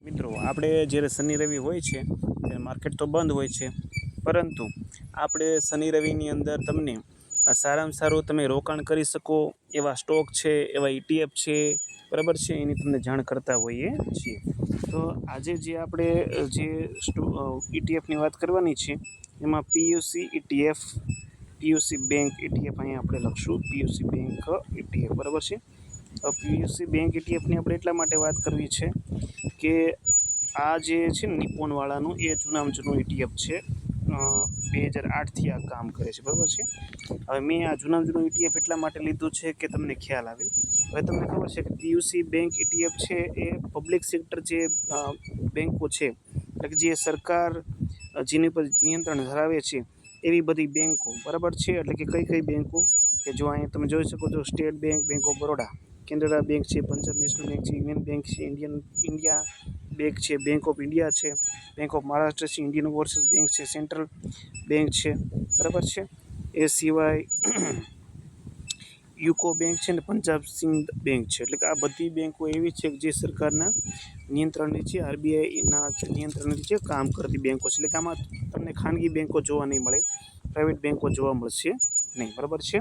મિત્રો આપણે જ્યારે શનિ રવિ હોય છે ત્યારે માર્કેટ તો બંધ હોય છે, પરંતુ આપણે શનિ રવિની અંદર તમને સારામાં સારું તમે રોકાણ કરી શકો એવા સ્ટોક છે, એવા ETF છે, બરાબર છે, એની તમને જાણ કરતા હોઈએ છીએ. તો આજે જે આપણે જે ETFની વાત કરવાની છે એમાં PUC ETF, PUC bank ETF અહીંયા આપણે લખશું PUC બેંક ETF, બરાબર છે. PUC બેંક ETFની આપણે એટલા માટે વાત કરવી છે કે આ જે છે ને નિપ્પોનવાળાનું એ જૂનામાં જૂનું ETF છે. 2008થી આ કામ કરે છે, બરાબર છે. હવે મેં આ જૂનામાં જૂનું ETF એટલા માટે લીધું છે કે તમને ખ્યાલ આવે. હવે તમને ખબર છે કે PUC બેંક ETF છે એ પબ્લિક સેક્ટર જે બેંકો છે, એટલે કે જે સરકાર જેની પર નિયંત્રણ ધરાવે છે એવી બધી બેંકો, બરાબર છે. એટલે કે કઈ કઈ બેંકો કે જો અહીંયા તમે જોઈ શકો છો, state bank, bank of Baroda, Canara bank છે, પંજાબ નેશનલ બેંક છે, યુનિયન બેંક છે, ઇન્ડિયા બેંક છે, બેંક ઓફ ઇન્ડિયા છે, બેંક ઓફ મહારાષ્ટ્ર છે, ઇન્ડિયન ઓવરસીઝ બેંક છે, સેન્ટ્રલ બેંક છે, બરાબર છે. એ સિવાય યુકો બેંક છે ને પંજાબ સિંધ બેંક છે. એટલે કે આ બધી બેંકો એવી છે કે જે સરકારના નિયંત્રણ નીચે, RBIના નિયંત્રણ નીચે કામ કરતી બેંકો છે. એટલે કે આમાં તમને ખાનગી બેંકો જોવા નહીં મળે, પ્રાઇવેટ બેંકો જોવા મળશે નહીં, બરાબર છે.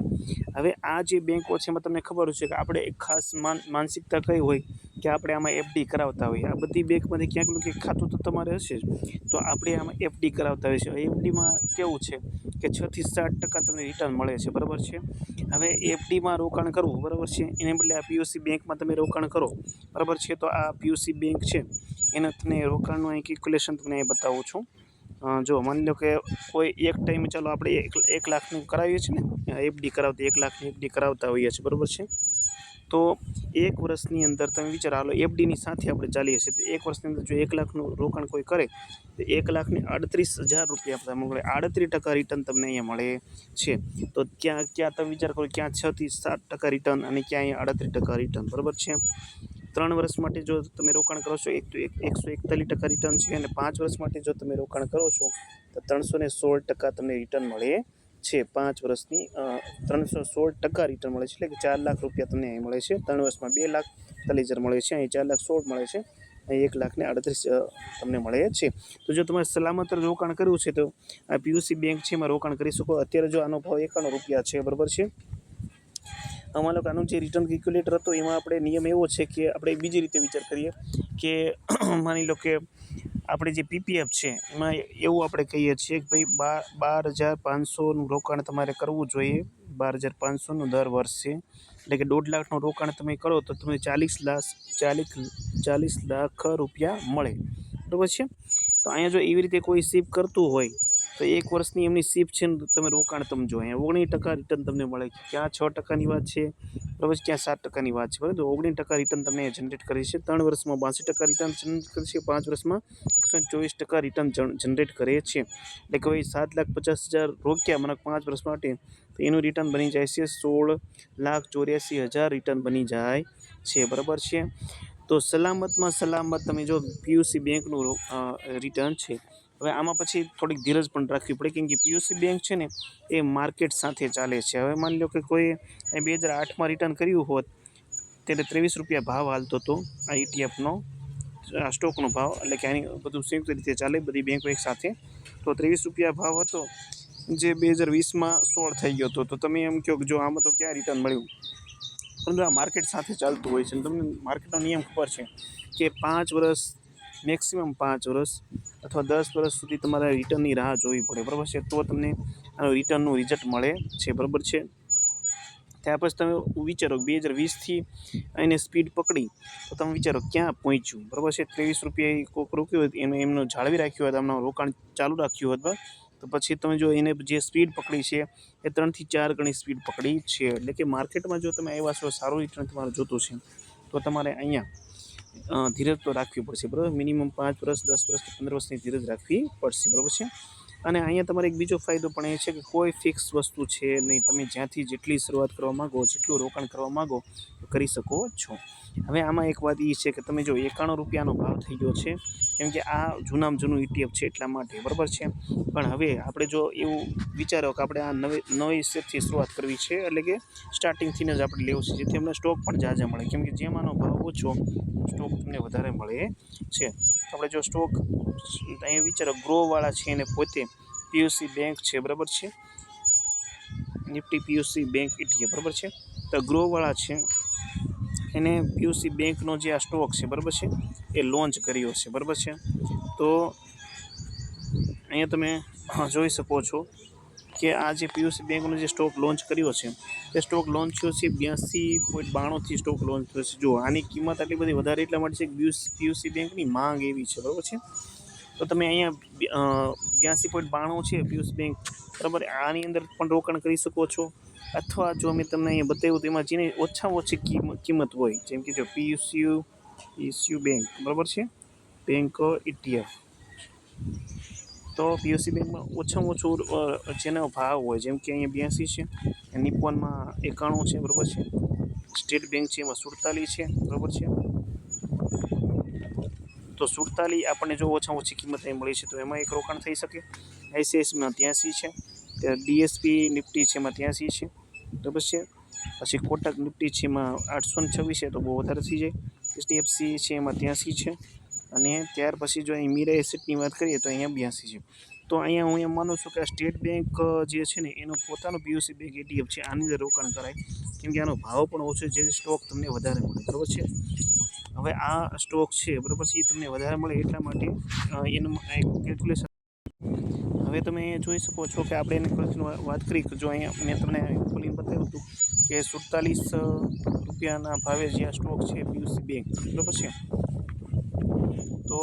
હવે આ જે બેંકો છે એમાં તમને ખબર છે કે આપણે એક ખાસ માનસિકતા કઈ હોય કે આપણે આમાં FD કરાવતા હોઈએ. આ બધી બેંકમાંથી ક્યાંક ને ક્યાંક ખાતું તો તમારે હશે જ, તો આપણે આમાં FD કરાવતા હોઈએ છીએ. FDમાં કેવું છે કે 6 થી 7% તમને રિટર્ન મળે છે, બરાબર છે. હવે FDમાં રોકાણ કરવું, બરાબર છે, એને બદલે આ PUC બેંકમાં તમે રોકાણ કરો, બરાબર છે. તો આ PUC બેંક છે એના તમને રોકાણનું અહીં કેલ્ક્યુલેશન તમને અહીં બતાવું છું. જો માની લો કે કોઈ એક ટાઈમે ચાલો આપણે 1 લાખનું કરાવીએ છીએ ને, FD કરાવતા 1 લાખની FD કરાવતા હોઈએ છીએ, બરાબર છે. તો 1 વર્ષની અંદર તમે વિચારો, હાલો FDની સાથે આપણે ચાલીએ છીએ, તો 1 વર્ષની અંદર જો 1 લાખનું રોકાણ કોઈ કરે તો 1,38,000 રૂપિયા તમને મળે. 38% રિટર્ન તમને અહીંયા મળે છે. તો ક્યાં તમે વિચાર કરો, ક્યાં 6 થી 7% રિટર્ન અને ક્યાં અહીંયા 38% રિટર્ન, બરાબર છે. 3 વર્ષ માટે જો તમે રોકાણ કરો છો તો 141% રિટર્ન છે, અને 5 વર્ષ માટે જો તમે રોકાણ કરો છો તો 316% તમને રિટર્ન મળે છે. 5 વર્ષની 316% રિટર્ન મળે છે. એટલે કે 4 લાખ રૂપિયા તમને અહીં મળે છે. 3 વર્ષમાં 2,43,000 મળે છે, અહીં 4,16,000 મળે છે, અહીં 1,38,000 તમને મળે છે. તો જો તમારે સલામત રોકાણ કરવું છે તો આ PUC બેંક છે એમાં રોકાણ કરી શકો. અત્યારે જો આનો ભાવ 91 રૂપિયા છે, બરાબર છે. અમારા લોકો આનું જે રિટર્ન કેલ્ક્યુલેટર હતો એમાં આપણે નિયમ એવો છે કે આપણે બીજી રીતે વિચાર કરીએ કે માની લો કે આપણે જે PPF છે એમાં એવું આપણે કહીએ છીએ કે ભાઈ 12,500નું રોકાણ તમારે કરવું જોઈએ, 12,500નું દર વર્ષે. એટલે કે 1.5 લાખનું રોકાણ તમે કરો તો તમને 40 લાખ રૂપિયા મળે, બરાબર છે. તો અહીંયા જો એવી રીતે કોઈ સીપ કરતું હોય તો 1 વર્ષની એમની સીપ છે ને તમે રોકાણ તમે જો અહીંયા 19% રિટર્ન તમને મળે. ક્યાં 6%ની વાત છે, બરાબર છે, ક્યાં 7%ની વાત છે, બરાબર. તો 19% રિટર્ન તમને જનરેટ કરે છે. 3 વર્ષમાં 82% રિટર્ન જનરેટ કરે છે, 5 વર્ષમાં 124% રિટર્ન જનરેટ કરે છે. એટલે કે ભાઈ 7,50,000 રોક્યા મને 5 વર્ષ માટે, તો એનું રિટર્ન બની જાય છે 16,84,000 રિટર્ન બની જાય છે, બરાબર છે. તો સલામતમાં સલામત તમે જો PUC બેંકનું રિટર્ન છે. હવે આમાં પછી થોડીક ધીરજ પણ રાખવી પડે, કેમ કે PUC બેંક છે ને એ માર્કેટ સાથે ચાલે છે. હવે માની લો કે કોઈ 2008માં રિટર્ન કર્યું હોત ત્યારે 23 રૂપિયા ભાવ હાલતો હતો આ ETFનો, આ સ્ટોકનો ભાવ. એટલે કે આની બધું સંયુક્ત રીતે ચાલે, બધી બેંકો એક સાથે. તો 23 રૂપિયા ભાવ હતો જે 2020માં 16 થઈ ગયો હતો. તો તમે એમ કહો કે જો આમાં તો ક્યાં રિટર્ન મળ્યું, પરંતુ આ માર્કેટ સાથે ચાલતું હોય છે. તમને માર્કેટનો નિયમ ખબર છે કે 5 વર્ષ, મેક્સિમમ 5 વર્ષ અથવા 10 વર્ષ સુધી તમારે રિટર્નની રાહ જોવી પડે, બરાબર છે. તો તમને આનું રિટર્નનું રિઝલ્ટ મળે છે, બરાબર છે. ત્યાર પછી તમે વિચારો 2020થી એને સ્પીડ પકડી તો તમે વિચારો ક્યાં પહોંચ્યું, બરાબર છે. 23 રૂપિયા કોક રોક્યું હોય એને એમનું જાળવી રાખ્યું હોય, એમનું રોકાણ ચાલુ રાખ્યું હતું, તો પછી તમે જો એને જે સ્પીડ પકડી છે એ 3 થી 4 ગણી સ્પીડ પકડી છે. એટલે કે માર્કેટમાં જો તમે આવ્યા છો, સારું રિટર્ન તમારે જોતું છે તો તમારે અહીંયા ધીરજ તો રાખવી પડશે, બરાબર. મિનિમમ 5 વર્ષ, 10 વર્ષ, 15 વર્ષની ધીરજ રાખવી પડશે, બરાબર છે. અને અહીંયા તમારે એક બીજો ફાયદો પણ એ છે કે કોઈ ફિક્સ વસ્તુ છે નહીં. તમે જ્યાંથી જેટલી શરૂઆત કરવા માગો, જેટલું રોકાણ કરવા માગો તો કરી શકો છો. હવે આમાં એક વાત એ છે કે તમે જો 91 રૂપિયાનો ભાવ થઈ ગયો છે, કેમ કે આ જૂનામાં જૂનું ETF છે એટલા માટે, બરાબર છે. પણ હવે આપણે જો એવું વિચારો કે આપણે આ નવી સેટથી શરૂઆત કરવી છે, એટલે કે સ્ટાર્ટિંગથી જ આપણે લેવું છે, જેથી અમને સ્ટોક પણ ઝાઝા મળે, કેમ કે જેમ આનો ભાવ ઓછો સ્ટોક તમને વધારે મળે છે. આપણે જો સ્ટોક અહીંયા વિચારો ગ્રોવાળા છે એને પોતે પીયુસી બેંક છે, બરાબર છે, નિફ્ટી પીયુસી બેંક ETF, બરાબર છે. તો ગ્રોવાળા છે એને પીયુસી બેંકનો જે આ સ્ટોક છે, બરાબર છે, એ લોન્ચ કર્યો છે, બરાબર છે. તો અહીંયા તમે જોઈ શકો છો કે આ જે પીયુસી બેંકનો જે સ્ટોક લોન્ચ કર્યો છે તે સ્ટોક લોન્ચ થયો છે 82.92થી સ્ટોક લોન્ચ થયો છે. જો આની કિંમત આટલી બધી વધારે એટલા માટે છે કે પીયુસી બેંકની માંગ એવી છે, બરાબર છે. તો તમે અહીંયા 82.92 છે પીયુસી બેંક, બરાબર, આની અંદર પણ રોકાણ કરી શકો છો. અથવા જો મેં તમને અહીંયા બતાવ્યું તેમાં જેની ઓછામાં ઓછી કિંમત હોય, જેમ કે જો પીયુસી બેંક, બરાબર છે, બેંક ETF, તો પીયુસી બેંકમાં ઓછામાં ઓછું જેનો ભાવ હોય, જેમ કે અહીંયા 82 છે, નિપ્પોનમાં 91 છે, બરાબર છે, સ્ટેટ બેંક છે એમાં 47 છે, બરાબર છે. તો 47 આપણને જો ઓછામાં ઓછી કિંમત અહીં મળી છે તો એમાં એક રોકાણ થઈ શકે. ICICIમાં 83 છે, ત્યારે DSP નિફ્ટી છે એમાં 83 છે, બરાબર છે. પછી કોટક નિફ્ટી છે એમાં 826 છે, તો બહુ વધારે થઈ જાય. HDFC છે એમાં 83 છે, અને ત્યાર પછી જો અહીં મીરા એસેટની વાત કરીએ તો અહીંયા 82 છે. તો અહીંયા હું એમ માનું છું કે આ સ્ટેટ બેંક જે છે ને એનું પોતાનું પીયુસી બેંક ETF છે, આની અંદર રોકાણ કરાય, કેમ કે આનો ભાવ પણ ઓછો છે, જે સ્ટોક તમને વધારે મળે, બરાબર છે. હવે આ સ્ટોક છે, બરાબર છે, એ તમને વધારે મળે એટલા માટે એનું એક કેલ્ક્યુલેશન. હવે તમે જોઈ શકો છો કે આપણે એની વાત કરી કે જો અહીંયા મેં તમને ખોલીને બતાવ્યું હતું કે 47 રૂપિયાના ભાવે જે આ સ્ટોક છે પીયુસી બેંક, બરાબર છે. તો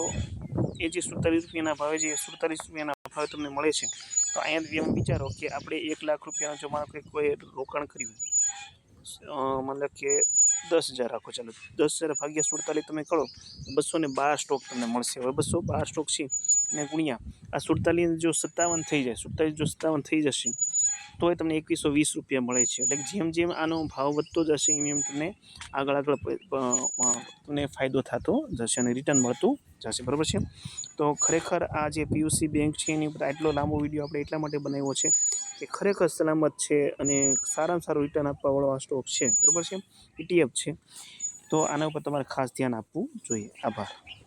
એ જે 47 રૂપિયાના ભાવે તમને મળે છે, તો અહીંયા એમ વિચારો કે આપણે 1 લાખ રૂપિયાનો જો માનો કે કોઈ રોકાણ કર્યું, મતલબ કે 10,000 રાખો, ચાલો 10,000 ભાગ્યા 47 તમે કરો 212 સ્ટોક તમને મળશે. હવે 212 સ્ટોક છે અને ગુણ્યા આ 47 જો 57 થઈ જાય, 47 જો 57 થઈ જશે તો એ તમને 2120 રૂપિયા મળે છે. એટલે જેમ જેમ આનો ભાવ વધતો જશે એમ એમ તમને આગળ તમને ફાયદો થતો જશે અને રિટર્ન મળતું જશે, બરાબર છે. તો ખરેખર આ જે પીયુસી બેંક છે એની ઉપર આટલો લાંબો વિડીયો આપણે એટલા માટે બનાવ્યો છે કે ખરેખર સલામત છે અને સારામાં સારું રિટર્ન આપવાવાળો આ સ્ટોક છે, બરાબર છે, ETF છે. તો આના ઉપર તમારે ખાસ ધ્યાન આપવું જોઈએ. આભાર.